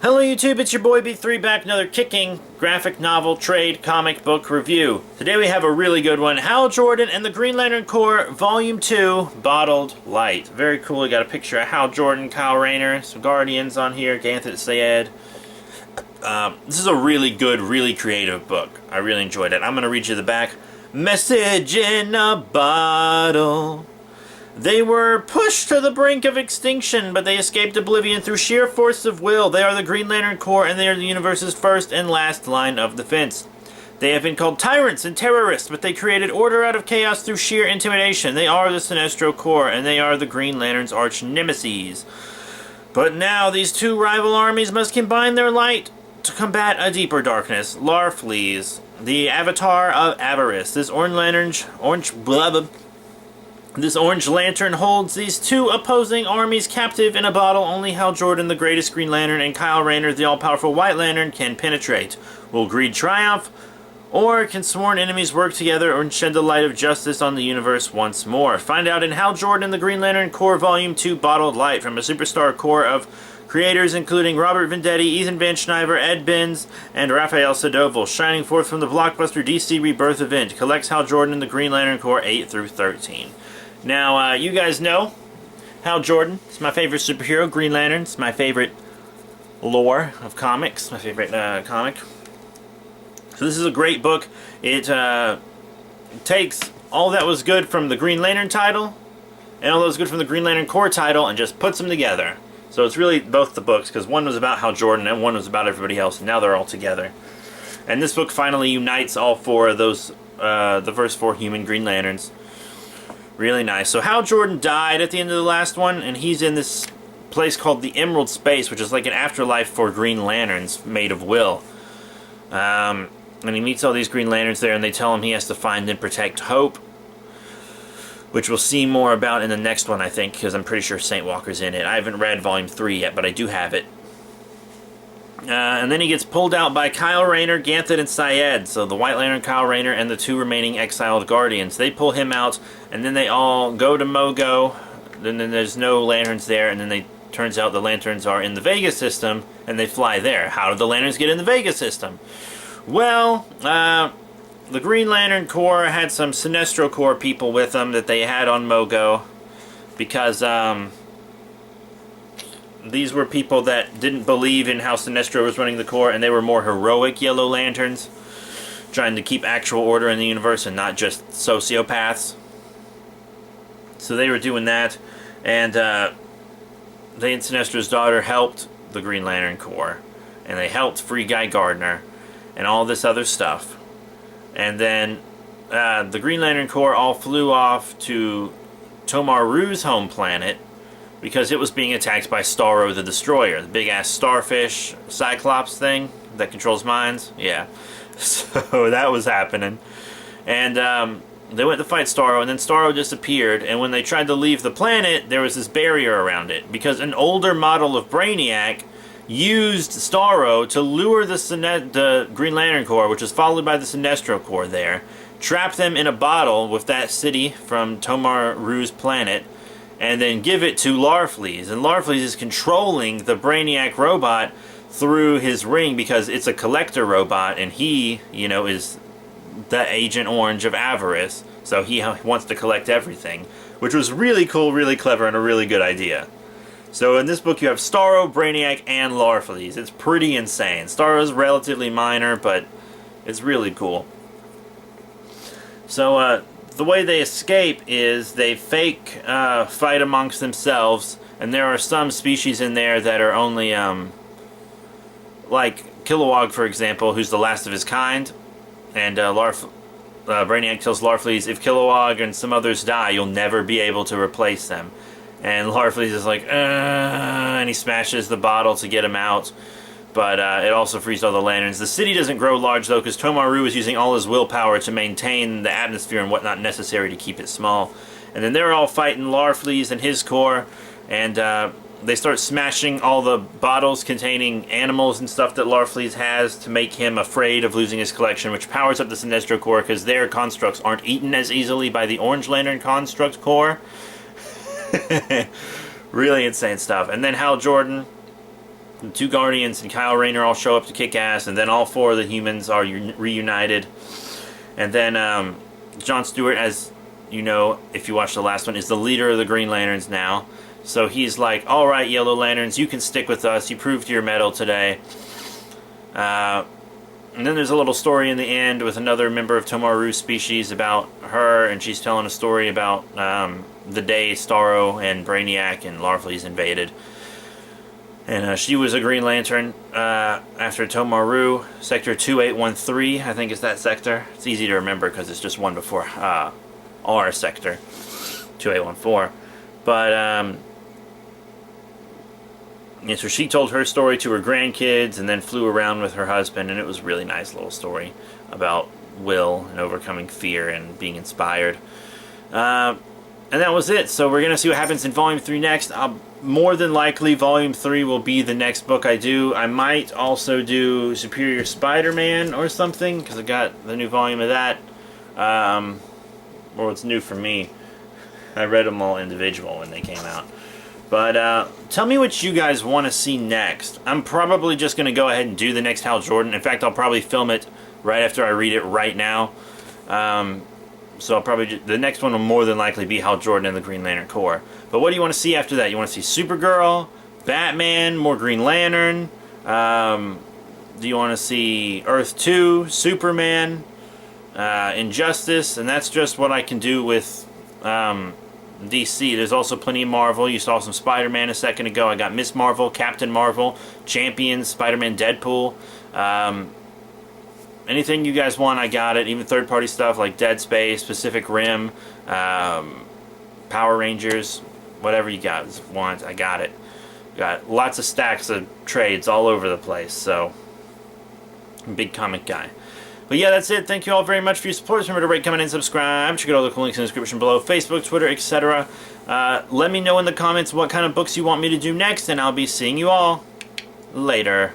Hello YouTube, it's your boy B3 back, another kicking graphic novel trade comic book review. Today we have a really good one, Hal Jordan and the Green Lantern Corps Volume 2, Bottled Light. Very cool, we got a picture of Hal Jordan, Kyle Rayner, some Guardians on here, Ganthet Syed. This is a really good, really creative book. I really enjoyed it. I'm going to read you the back. Message in a bottle. They were pushed to the brink of extinction, but they escaped oblivion through sheer force of will. They are the Green Lantern Corps, and they are the universe's first and last line of defense. They have been called tyrants and terrorists, but they created order out of chaos through sheer intimidation. They are the Sinestro Corps, and they are the Green Lantern's arch nemesis. But now these two rival armies must combine their light to combat a deeper darkness. Larfleeze, the avatar of avarice. This This orange lantern holds these two opposing armies captive in a bottle only Hal Jordan, the greatest Green Lantern, and Kyle Rayner, the all-powerful White Lantern, can penetrate. Will greed triumph, or can sworn enemies work together and shed the light of justice on the universe once more? Find out in Hal Jordan, the Green Lantern Corps Volume 2 Bottled Light, from a superstar core of creators including Robert Venditti, Ethan Van Sciver, Ed Benz, and Raphael Sadoval, shining forth from the blockbuster DC Rebirth event. Collects Hal Jordan and the Green Lantern Corps 8 through 13. Now, you guys know Hal Jordan is my favorite superhero. Green Lantern's my favorite lore of comics, my favorite comic. So this is a great book. It takes all that was good from the Green Lantern title and all that was good from the Green Lantern Corps title and just puts them together. So it's really both the books, because one was about Hal Jordan and one was about everybody else, and now they're all together. And this book finally unites all four of those, the first four human Green Lanterns. Really nice. So Hal Jordan died at the end of the last one, and he's in this place called the Emerald Space, which is like an afterlife for Green Lanterns made of will. And he meets all these Green Lanterns there, and they tell him he has to find and protect Hope, which we'll see more about in the next one, I think, because I'm pretty sure Saint Walker's in it. I haven't read Volume 3 yet, but I do have it. And then he gets pulled out by Kyle Rayner, Ganthet, and Syed. So the White Lantern, Kyle Rayner, and the two remaining exiled Guardians. They pull him out, and then they all go to Mogo. And then there's no lanterns there, and then turns out the lanterns are in the Vega system, and they fly there. How did the lanterns get in the Vega system? Well, the Green Lantern Corps had some Sinestro Corps people with them that they had on Mogo, because these were people that didn't believe in how Sinestro was running the Corps, and they were more heroic Yellow Lanterns, trying to keep actual order in the universe and not just sociopaths. So they were doing that, and they and Sinestro's daughter helped the Green Lantern Corps, and they helped free Guy Gardner, and all this other stuff. And then the Green Lantern Corps all flew off to Tomar-Ru's home planet, because it was being attacked by Starro the Destroyer, the big-ass starfish Cyclops thing that controls minds. Yeah. So that was happening. And they went to fight Starro, and then Starro disappeared, and when they tried to leave the planet, there was this barrier around it, because an older model of Brainiac used Starro to lure the Green Lantern Corps, which was followed by the Sinestro Corps there, trap them in a bottle with that city from Tomar-Ru's planet, and then give it to Larfleeze. And Larfleeze is controlling the Brainiac robot through his ring, because it's a collector robot, and he, you know, is the Agent Orange of avarice, so he wants to collect everything, which was really cool, really clever, and a really good idea. So in this book you have Starro, Brainiac, and Larfleeze. It's pretty insane. Starro's relatively minor, but it's really cool. So the way they escape is they fake fight amongst themselves, and there are some species in there that are only, like Kilowog, for example, who's the last of his kind, and Brainiac tells Larfleeze, if Kilowog and some others die, you'll never be able to replace them. And Larfleeze is like, and he smashes the bottle to get him out. But it also frees all the lanterns. The city doesn't grow large, though, because Tomar-Ru is using all his willpower to maintain the atmosphere and whatnot necessary to keep it small. And then they're all fighting Larfleeze and his corps, and they start smashing all the bottles containing animals and stuff that Larfleeze has to make him afraid of losing his collection, which powers up the Sinestro Corps, because their constructs aren't eaten as easily by the Orange Lantern Construct Corps. Really insane stuff. And then Hal Jordan The two Guardians and Kyle Rayner all show up to kick ass, and then all four of the humans are reunited. And then John Stewart, as you know, if you watched the last one, is the leader of the Green Lanterns now. So he's like, all right, Yellow Lanterns, you can stick with us. You proved your mettle today. And then there's a little story in the end with another member of Tomar-Ru's species about her, and she's telling a story about the day Starro and Brainiac and Larfleeze invaded. And she was a Green Lantern after Tomar-Ru. Sector 2813, I think is that sector. It's easy to remember because it's just one before our sector, 2814. But, yeah, so she told her story to her grandkids and then flew around with her husband, and it was a really nice little story about will and overcoming fear and being inspired. And that was it. So we're going to see what happens in Volume 3 next. More than likely, Volume 3 will be the next book I do. I might also do Superior Spider-Man or something, because I got the new volume of that. Well, it's new for me. I read them all individual when they came out. But tell me what you guys want to see next. I'm probably just going to go ahead and do the next Hal Jordan. In fact, I'll probably film it right after I read it right now. So I'll probably the next one will more than likely be Hal Jordan and the Green Lantern Corps. But what do you want to see after that? You want to see Supergirl, Batman, more Green Lantern? Do you want to see Earth 2, Superman, Injustice? And that's just what I can do with DC. There's also plenty of Marvel. You saw some Spider-Man a second ago. I got Miss Marvel, Captain Marvel, Champions, Spider-Man, Deadpool. Anything you guys want, I got it. Even third-party stuff like Dead Space, Pacific Rim, Power Rangers, whatever you guys want, I got it. Got lots of stacks of trades all over the place, so I'm a big comic guy. But yeah, that's it. Thank you all very much for your support. Remember to rate, comment, and subscribe. Check out all the cool links in the description below. Facebook, Twitter, etc. Let me know in the comments what kind of books you want me to do next, and I'll be seeing you all later.